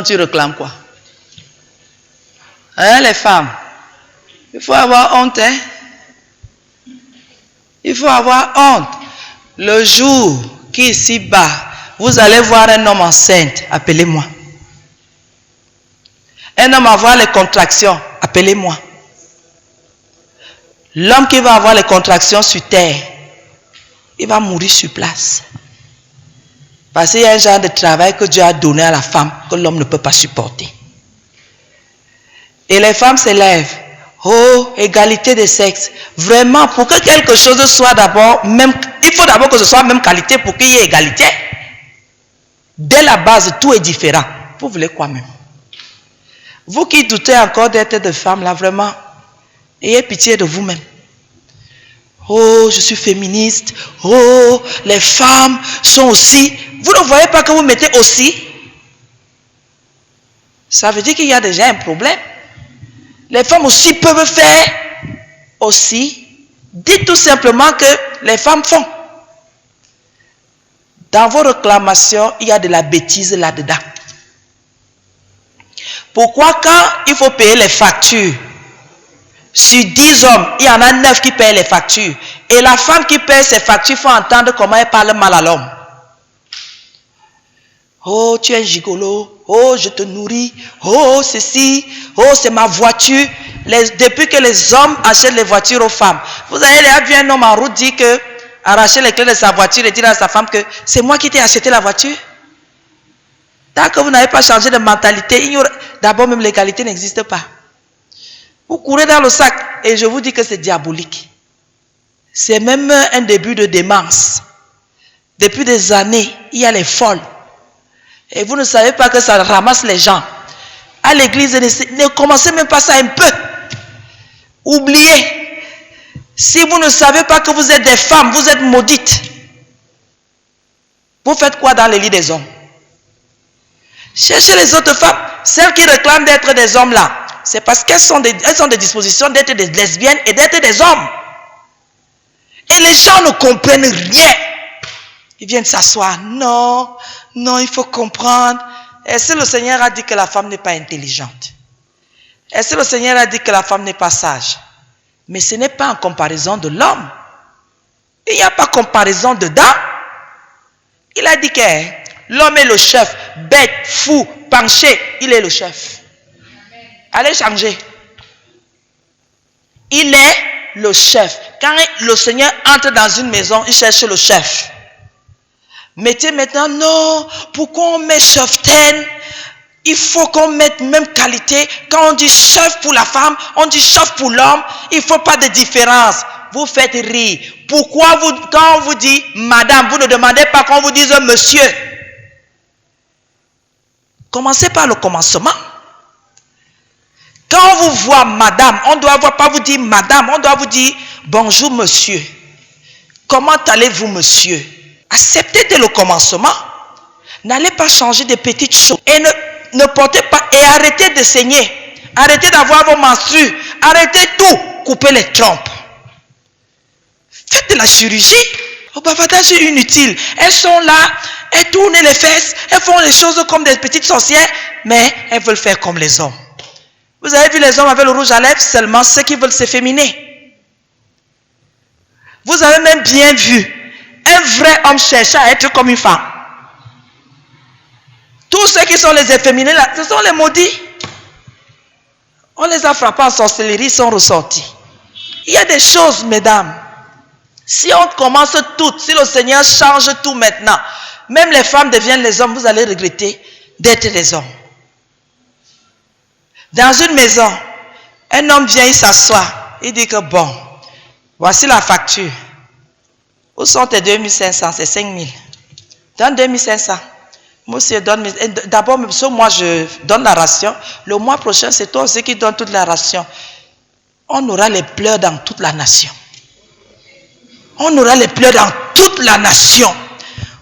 Tu réclames quoi? Hein, les femmes? Il faut avoir honte, hein? Il faut avoir honte. Le jour qui ici bas, vous allez voir un homme enceinte, appelez-moi. Un homme avoir les contractions, appelez-moi. L'homme qui va avoir les contractions sur terre, il va mourir sur place. Parce qu'il y a un genre de travail que Dieu a donné à la femme que l'homme ne peut pas supporter. Et les femmes s'élèvent. Oh, égalité de sexe. Vraiment, pour que quelque chose soit d'abord même, il faut d'abord que ce soit même qualité pour qu'il y ait égalité. Dès la base, tout est différent. Vous voulez quoi même? Vous qui doutez encore d'être de femme, là, vraiment, ayez pitié de vous-même. Oh, je suis féministe. Oh, les femmes sont aussi. Vous ne voyez pas que vous mettez aussi? Ça veut dire qu'il y a déjà un problème. Les femmes aussi peuvent faire aussi. Dites tout simplement que les femmes font. Dans vos réclamations, il y a de la bêtise là-dedans. Pourquoi quand il faut payer les factures, sur 10 hommes, il y en a 9 qui payent les factures. Et la femme qui paye ses factures, il faut entendre comment elle parle mal à l'homme. Oh, tu es un gigolo. Oh, je te nourris. Oh, ceci. Oh, c'est ma voiture. Depuis que les hommes achètent les voitures aux femmes, vous avez déjà vu un homme en route dire que, arracher les clés de sa voiture et dire à sa femme que c'est moi qui t'ai acheté la voiture. Tant que vous n'avez pas changé de mentalité, d'abord même l'égalité n'existe pas. Vous courez dans le sac et je vous dis que c'est diabolique. C'est même un début de démence. Depuis des années, il y a les folles. Et vous ne savez pas que ça ramasse les gens. À l'église, ne commencez même pas ça un peu. Oubliez. Si vous ne savez pas que vous êtes des femmes, vous êtes maudites. Vous faites quoi dans les lits des hommes? Cherchez les autres femmes. Celles qui réclament d'être des hommes là. C'est parce qu'elles ont des dispositions d'être des lesbiennes et d'être des hommes. Et les gens ne comprennent rien. Ils viennent s'asseoir. Non, non, il faut comprendre. Est-ce que le Seigneur a dit que la femme n'est pas intelligente? Est-ce que le Seigneur a dit que la femme n'est pas sage? Mais ce n'est pas en comparaison de l'homme. Il n'y a pas comparaison dedans. Il a dit que l'homme est le chef. Bête, fou, penché, il est le chef. Allez changer. Il est le chef. Quand le Seigneur entre dans une maison, il cherche le chef. Mettez maintenant, non, pourquoi on met cheftaine? Il faut qu'on mette même qualité. Quand on dit chef pour la femme, on dit chef pour l'homme. Il ne faut pas de différence. Vous faites rire. Pourquoi quand on vous dit madame, vous ne demandez pas qu'on vous dise monsieur? Commencez par le commencement. Quand on vous voit madame, on ne doit pas vous dire madame, on doit vous dire bonjour monsieur. Comment allez-vous monsieur? Acceptez dès le commencement. N'allez pas changer de petites choses. Et ne portez pas, et arrêtez de saigner. Arrêtez d'avoir vos menstrues. Arrêtez tout. Coupez les trompes. Faites de la chirurgie. Au bavardage inutile. Elles sont là, elles tournent les fesses, elles font les choses comme des petites sorcières, mais elles veulent faire comme les hommes. Vous avez vu les hommes avec le rouge à lèvres, seulement ceux qui veulent s'efféminer. Vous avez même bien vu un vrai homme chercher à être comme une femme. Tous ceux qui sont les efféminés là, ce sont les maudits. On les a frappés en sorcellerie, ils sont ressortis. Il y a des choses, mesdames. Si on commence tout, si le Seigneur change tout maintenant, même les femmes deviennent les hommes, vous allez regretter d'être les hommes. Dans une maison, un homme vient, il s'assoit, il dit que bon, voici la facture. Où sont tes 2500? C'est 5000. Donne 2500. Monsieur, donne. D'abord, moi, je donne la ration. Le mois prochain, c'est toi aussi qui donne toute la ration. On aura les pleurs dans toute la nation. On aura les pleurs dans toute la nation.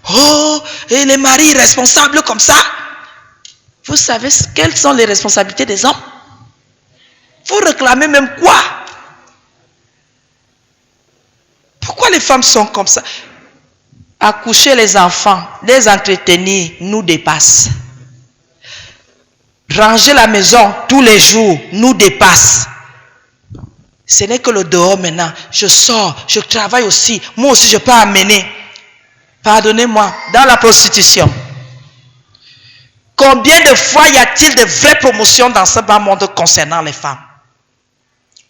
Oh, et les maris responsables comme ça. Vous savez quelles sont les responsabilités des hommes? Vous réclamez même quoi? Pourquoi les femmes sont comme ça? Accoucher les enfants, les entretenir, nous dépasse. ranger la maison tous les jours nous dépasse. Ce n'est que le dehors maintenant. Je sors, je travaille aussi. Moi aussi, je peux amener. Pardonnez-moi, dans la prostitution. Combien de fois y a-t-il de vraies promotions dans ce bas monde concernant les femmes?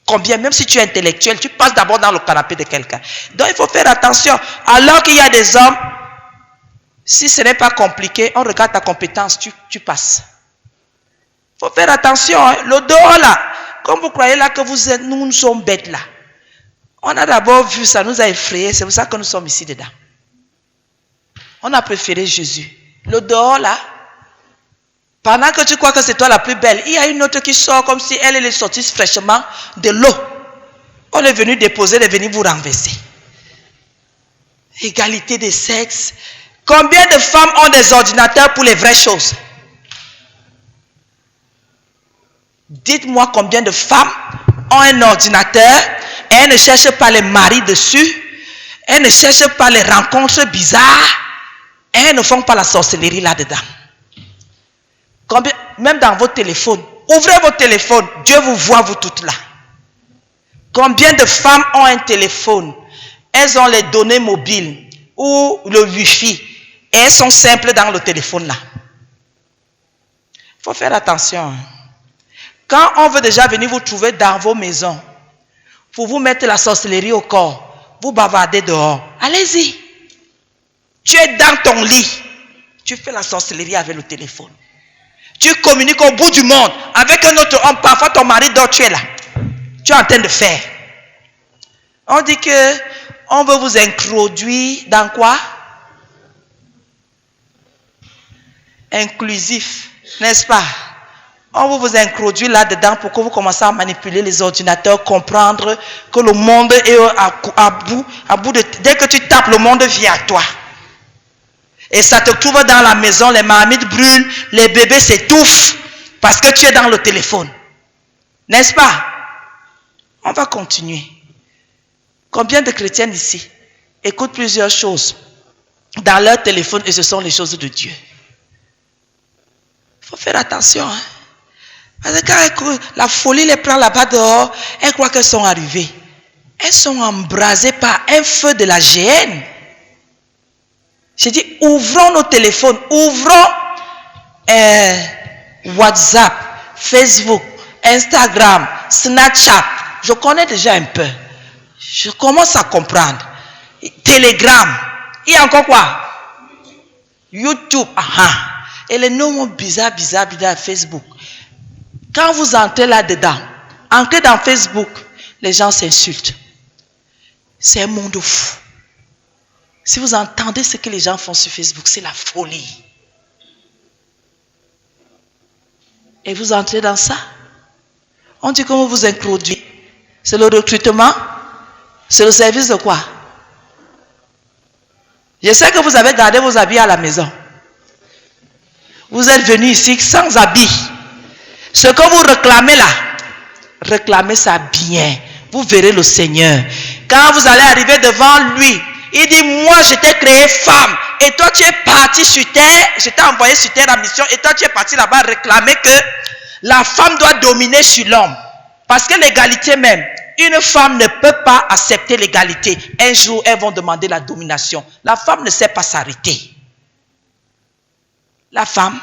Combien, même si tu es intellectuel, tu passes d'abord dans le canapé de quelqu'un. Donc, il faut faire attention. Alors qu'il y a des hommes, si ce n'est pas compliqué, on regarde ta compétence, tu passes. Il faut faire attention. Hein. Le dehors là, comme vous croyez là que vous êtes, nous sommes bêtes là. On a d'abord vu ça, nous a effrayés, c'est pour ça que nous sommes ici dedans. On a préféré Jésus. Le dehors là, pendant que tu crois que c'est toi la plus belle, il y a une autre qui sort comme si elle est sortie fraîchement de l'eau. On est venu déposer, elle est venue vous renverser. Égalité des sexes. Combien de femmes ont des ordinateurs pour les vraies choses? Dites-moi combien de femmes ont un ordinateur et elles ne cherchent pas les maris dessus, elles ne cherchent pas les rencontres bizarres, et elles ne font pas la sorcellerie là-dedans. Combien, même dans vos téléphones, ouvrez vos téléphones, Dieu vous voit vous toutes là. Combien de femmes ont un téléphone? Elles ont les données mobiles ou le Wi-Fi et elles sont simples dans le téléphone là. Il faut faire attention. Quand on veut déjà venir vous trouver dans vos maisons pour vous mettre la sorcellerie au corps, vous bavardez dehors, allez-y. Tu es dans ton lit, tu fais la sorcellerie avec le téléphone. Tu communiques au bout du monde avec un autre homme, parfois ton mari dort, tu es là. Tu es en train de faire. On dit que on veut vous introduire dans quoi? Inclusif, n'est-ce pas? On veut vous introduire là-dedans pour que vous commencez à manipuler les ordinateurs, comprendre que le monde est à bout de... Dès que tu tapes, le monde vient à toi. Et ça te trouve dans la maison, les marmites brûlent, les bébés s'étouffent parce que tu es dans le téléphone. N'est-ce pas? On va continuer. Combien de chrétiens ici écoutent plusieurs choses dans leur téléphone et ce sont les choses de Dieu? Il faut faire attention. Hein? Parce que quand la folie les prend là-bas dehors, elles croient qu'elles sont arrivées. Elles sont embrasées par un feu de la géhenne. J'ai dit, ouvrons nos téléphones, ouvrons WhatsApp, Facebook, Instagram, Snapchat. Je connais déjà un peu. Je commence à comprendre. Telegram. Il y a encore quoi? YouTube. Et les noms bizarres, Facebook. Quand vous entrez là-dedans, entrez dans Facebook, les gens s'insultent. C'est un monde fou. Si vous entendez ce que les gens font sur Facebook, c'est la folie. Et vous entrez dans ça. On dit comment vous introduit. C'est le recrutement. C'est le service de quoi? Je sais que vous avez gardé vos habits à la maison. Vous êtes venu ici sans habits. Ce que vous réclamez là, réclamez ça bien. Vous verrez le Seigneur. Quand vous allez arriver devant lui, il dit, moi je t'ai créé femme. Et toi tu es parti sur terre, je t'ai envoyé sur terre en mission. Et toi tu es parti là-bas réclamer que la femme doit dominer sur l'homme. Parce que l'égalité même, une femme ne peut pas accepter l'égalité. Un jour, elles vont demander la domination. La femme ne sait pas s'arrêter. La femme,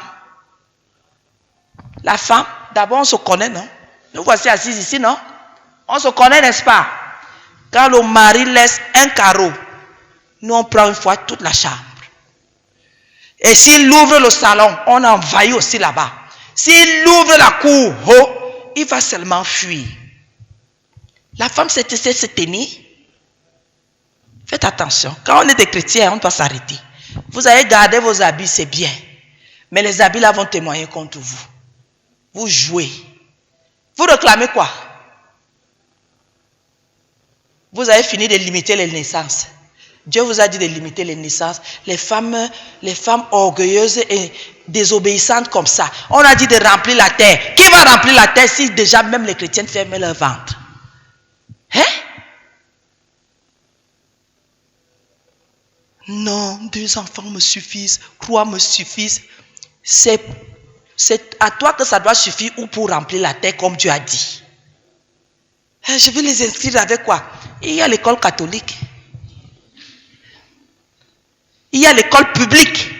d'abord on se connaît, non? Nous voici assis ici, non? On se connaît, n'est-ce pas? Quand le mari laisse un carreau, nous on prend une fois toute la chambre. Et s'il ouvre le salon, on envahit aussi là-bas. S'il ouvre la cour, il va seulement fuir. La femme sait se tenir. Faites attention. Quand on est des chrétiens, on doit s'arrêter. Vous allez garder vos habits, c'est bien. Mais les habits là vont témoigner contre vous. Vous jouez. Vous réclamez quoi? Vous avez fini de limiter les naissances. Dieu vous a dit de limiter les naissances. Les femmes orgueilleuses et désobéissantes comme ça. On a dit de remplir la terre. Qui va remplir la terre si déjà même les chrétiens ferment leur ventre? Hein? Non, 2 enfants me suffisent. 3 me suffisent. C'est C'est à toi que ça doit suffire ou pour remplir la terre comme Dieu a dit. Je vais les inscrire avec quoi? Il y a l'école catholique. Il y a l'école publique.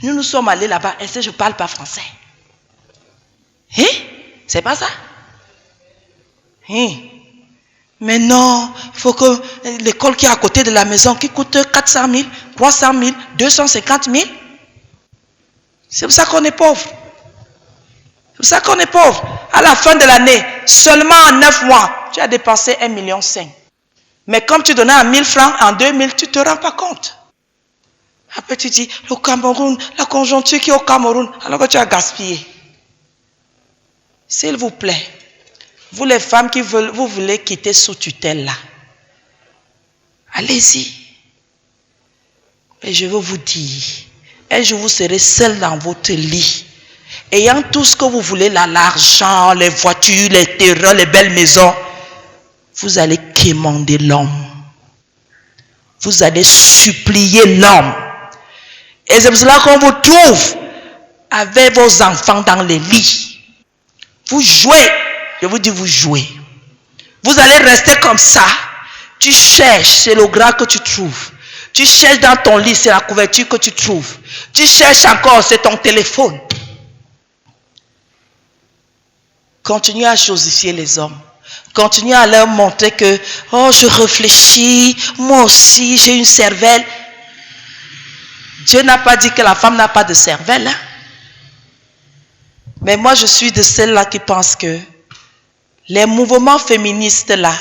Nous sommes allés là-bas. Est-ce que je ne parle pas français? Hein? C'est pas ça? Hein? Mais non, il faut que l'école qui est à côté de la maison, qui coûte 400 000, 300 000, 250 000. C'est pour ça qu'on est pauvre. C'est pour ça qu'on est pauvre. À la fin de l'année, seulement en 9 mois, tu as dépensé 1,5 million. Mais comme tu donnais à 1000 francs en 2000, tu ne te rends pas compte. Après tu dis, le Cameroun, la conjoncture qui est au Cameroun, alors que tu as gaspillé. S'il vous plaît, vous les femmes qui vous voulez quitter sous tutelle là, allez-y. Et je veux vous dire, un jour vous serez seul dans votre lit, ayant tout ce que vous voulez là, l'argent, les voitures, les terrains, les belles maisons. Vous allez quémander l'homme. Vous allez supplier l'homme. Et c'est pour cela qu'on vous trouve avec vos enfants dans les lits. Vous jouez. Je vous dis, vous jouez. Vous allez rester comme ça. Tu cherches, c'est le gras que tu trouves. Tu cherches dans ton lit, c'est la couverture que tu trouves. Tu cherches encore, c'est ton téléphone. Continuez à chosifier les hommes. Continuez à leur montrer que, oh, je réfléchis, moi aussi, j'ai une cervelle. Dieu n'a pas dit que la femme n'a pas de cervelle. Hein? Mais moi, je suis de celles-là qui pensent que les mouvements féministes là,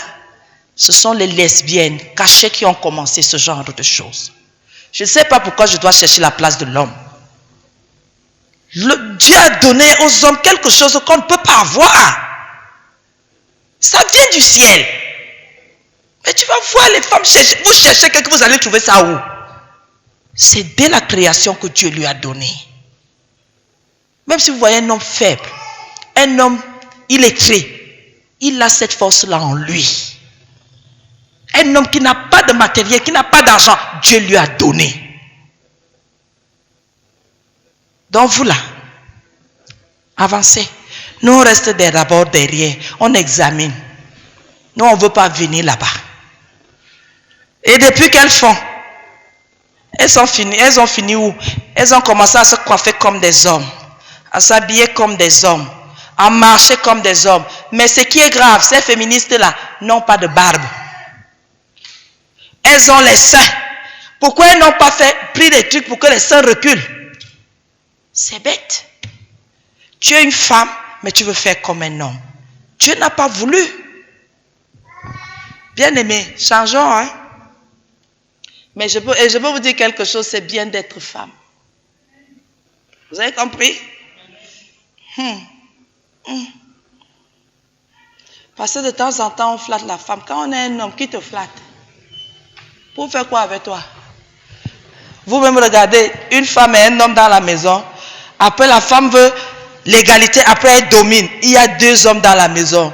ce sont les lesbiennes cachées qui ont commencé ce genre de choses. Je ne sais pas pourquoi je dois chercher la place de l'homme. Dieu a donné aux hommes quelque chose qu'on ne peut pas avoir. Ça vient du ciel. Mais tu vas voir les femmes chercher. Vous cherchez quelque chose, vous allez trouver ça où? C'est dès la création que Dieu lui a donné. Même si vous voyez un homme faible, un homme illettré, il a cette force-là en lui. Un homme qui n'a pas de matériel, qui n'a pas d'argent, Dieu lui a donné. Donc vous là, avancez. Nous on reste d'abord derrière, on examine. Nous on ne veut pas venir là-bas. Et depuis qu'elles font, elles ont fini où? Elles ont commencé à se coiffer comme des hommes, à s'habiller comme des hommes, à marcher comme des hommes. Mais ce qui est grave, ces féministes-là n'ont pas de barbe. Elles ont les seins. Pourquoi elles n'ont pas pris des trucs pour que les seins reculent? C'est bête. Tu es une femme, mais tu veux faire comme un homme. Dieu n'a pas voulu. Bien aimé, changeons, hein. Mais je peux vous dire quelque chose, c'est bien d'être femme. Vous avez compris? Parce que de temps en temps, on flatte la femme. Quand on est un homme, qui te flatte? Pour faire quoi avec toi? Vous-même regardez, une femme et un homme dans la maison. Après, la femme veut l'égalité, après elle domine. Il y a 2 hommes dans la maison.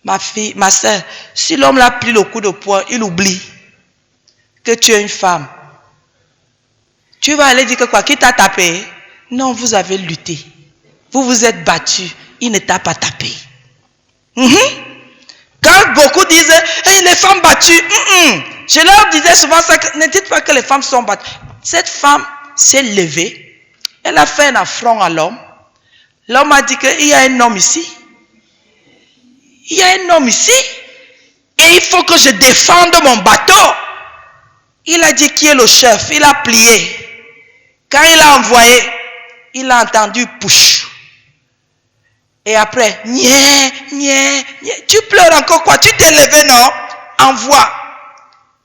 Ma fille, ma soeur, si l'homme l'a pris le coup de poing, il oublie que tu es une femme. Tu vas aller dire que quoi? Qui t'a tapé? Non, vous avez lutté. Vous vous êtes battu. Il ne t'a pas tapé. Quand beaucoup disent, hey, les femmes battues, je leur disais souvent ça, ne dites pas que les femmes sont battues. Cette femme s'est levée. Elle a fait un affront à l'homme. L'homme a dit qu'il y a un homme ici. Il y a un homme ici. Et il faut que je défende mon bateau. Il a dit qui est le chef. Il a plié. Quand il a envoyé, il a entendu push. Et après, tu pleures encore quoi? Tu t'es levé, non?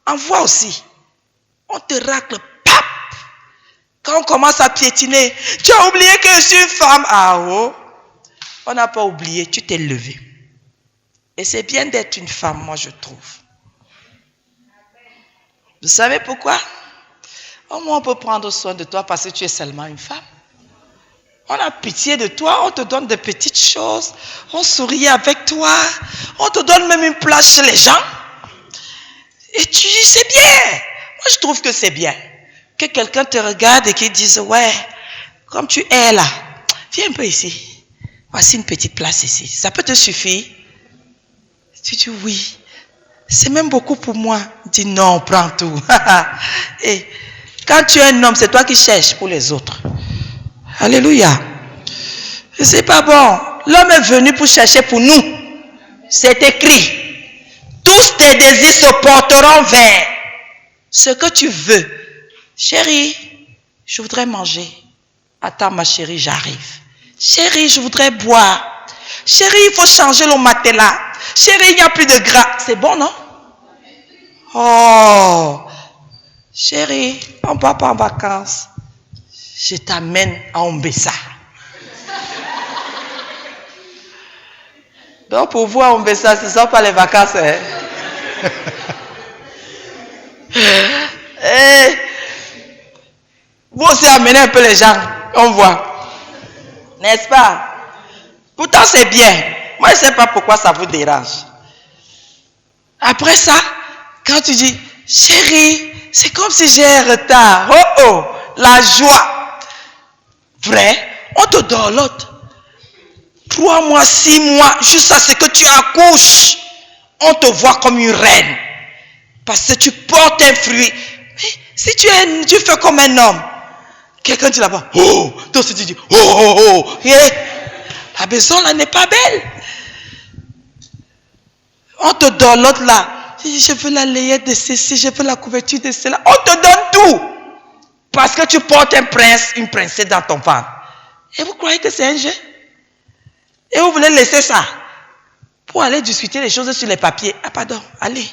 Envoie aussi. On te racle. Quand on commence à piétiner, tu as oublié que je suis une femme. Ah oh, on n'a pas oublié, tu t'es levé. Et c'est bien d'être une femme, moi je trouve. Vous savez pourquoi? Au moins on peut prendre soin de toi parce que tu es seulement une femme. On a pitié de toi, on te donne des petites choses, on sourit avec toi, on te donne même une place chez les gens. Et tu dis c'est bien. Moi je trouve que c'est bien. que quelqu'un te regarde et qu'il dise, ouais, comme tu es là, viens un peu ici. Voici une petite place ici. Ça peut te suffire? Tu dis oui. C'est même beaucoup pour moi. Dis non, prends tout. Et quand tu es un homme, c'est toi qui cherches pour les autres. Alléluia. C'est pas bon. L'homme est venu pour chercher pour nous. C'est écrit. Tous tes désirs se porteront vers ce que tu veux. Chérie, je voudrais manger. Attends ma chérie, j'arrive. Chérie, je voudrais boire. Chérie, il faut changer le matelas. Chérie, il n'y a plus de gras. C'est bon, non? Oh, chérie, on part pas en vacances. Je t'amène à Ombessa. Donc pour vous à Ombessa, ce ne sont pas les vacances. Hein? Et vous aussi amenez un peu les gens, on voit. N'est-ce pas? Pourtant c'est bien. Moi je ne sais pas pourquoi ça vous dérange. Après ça, quand tu dis, chérie, c'est comme si j'ai un retard. Oh oh, la joie. Vrai, on te donne l'autre. 3 mois, 6 mois, jusqu'à ce que tu accouches, on te voit comme une reine. Parce que tu portes un fruit. Mais si tu fais comme un homme, quelqu'un dit là-bas, oh, toi aussi tu dis, oh, oh, oh. Et la maison là n'est pas belle. On te donne l'autre là. Je veux la layette de ceci, je veux la couverture de cela. On te donne tout. Parce que tu portes un prince, une princesse dans ton ventre. Et vous croyez que c'est un jeu? Et vous voulez laisser ça pour aller discuter les choses sur les papiers. Ah pardon, allez.